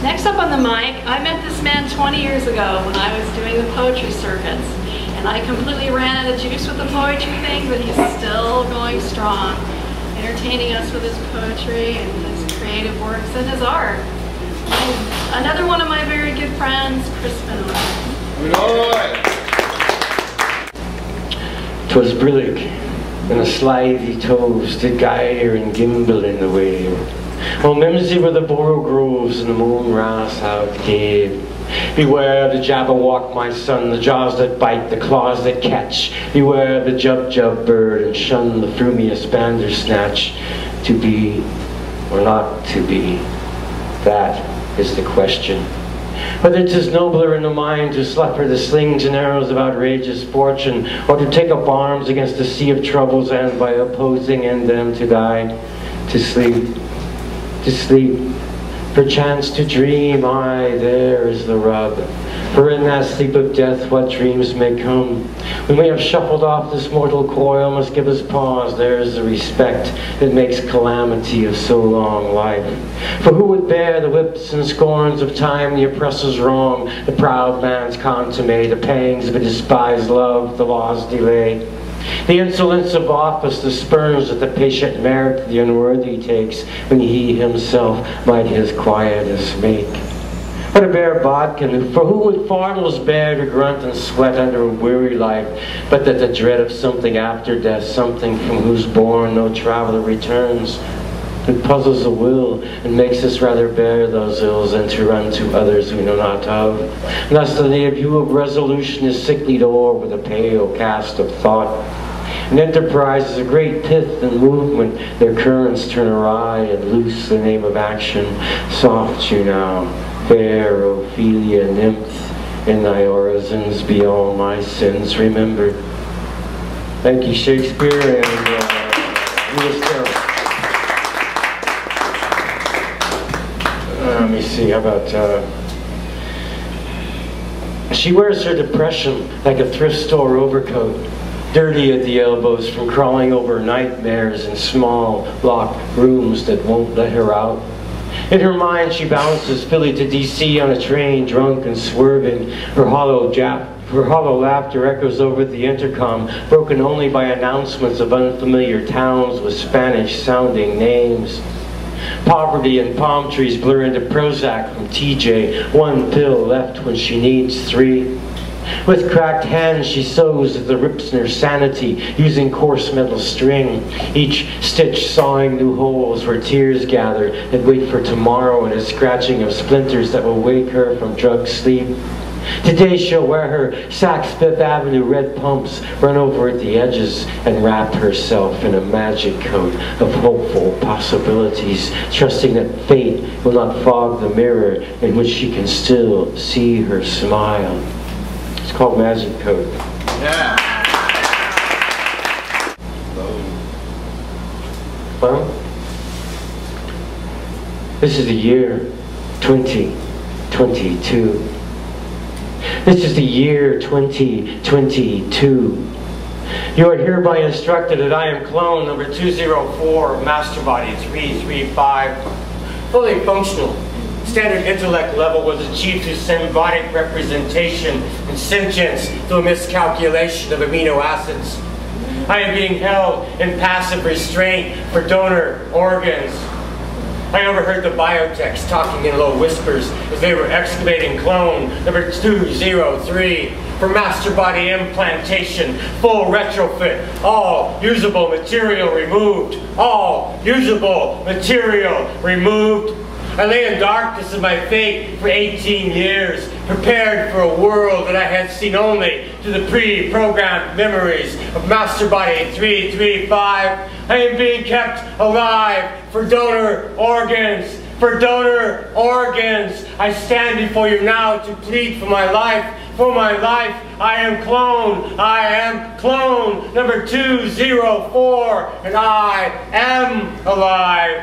Next up on the mic, I met this man 20 years ago when I was doing the poetry circuits. And I completely ran out of juice with the poetry thing, but he's still going strong, entertaining us with his poetry and his creative works and his art. And another one of my very good friends, Chris Vannoy. Vannoy! 'Twas Bolduc, and a slithy toves did gyre and gimble in the wave. Oh, mimsy were the borough groves and the moon ras out gave. Beware the jabberwock, my son, the jaws that bite, the claws that catch. Beware the jub-jub bird, and shun the frumious bandersnatch. To be or not to be, that is the question. Whether 'tis nobler in the mind to suffer the slings and arrows of outrageous fortune, or to take up arms against a sea of troubles and by opposing in them to die, to sleep, perchance to dream, aye, there is the rub. For in that sleep of death what dreams may come. When we have shuffled off this mortal coil must give us pause, there is the respect that makes calamity of so long life. For who would bear the whips and scorns of time, the oppressor's wrong, the proud man's contumacy, the pangs of a despised love, the law's delay? The insolence of office, the spurns that the patient merit the unworthy takes, when he himself might his quietus make. What a bare bodkin, for who would foremost bear to grunt and sweat under a weary life, but that the dread of something after death, something from whose bourne no traveller returns? It puzzles the will, and makes us rather bear those ills than to run to others we know not of. Thus the view of resolution is sicklied o'er with a pale cast of thought. And enterprise is a great pith and movement, their currents turn awry and loose the name of action. Soft you now, fair Ophelia nymph, in thy orisons be all my sins remembered. Thank you, Shakespeare, and Lewis Carroll. Let me see, how about, she wears her depression like a thrift store overcoat, dirty at the elbows from crawling over nightmares in small, locked rooms that won't let her out. In her mind she bounces Philly to D.C. on a train, drunk and swerving. Her hollow laughter echoes over the intercom, broken only by announcements of unfamiliar towns with Spanish-sounding names. Poverty and palm trees blur into Prozac from TJ, one pill left when she needs 3. With cracked hands she sews at the rips in her sanity, using coarse metal string, each stitch sawing new holes where tears gather that wait for tomorrow and a scratching of splinters that will wake her from drug sleep. Today she'll wear her Saks Fifth Avenue red pumps, run over at the edges, and wrap herself in a magic coat of hopeful possibilities, trusting that fate will not fog the mirror in which she can still see her smile. It's called Magic Coat. Yeah. Well, this is the year 2022. This is the year 2022. You are hereby instructed that I am clone number 204 of Master Body 335, fully functional. Standard intellect level was achieved through symbiotic representation and sentience through a miscalculation of amino acids. I am being held in passive restraint for donor organs. I overheard the biotechs talking in low whispers as they were excavating clone number 203 for master body implantation, full retrofit, all usable material removed, all usable material removed. I lay in darkness of my fate for 18 years, prepared for a world that I had seen only through the pre-programmed memories of Master Body 335. I am being kept alive for donor organs. For donor organs, I stand before you now to plead for my life. For my life, I am clone. I am clone number 204, and I am alive.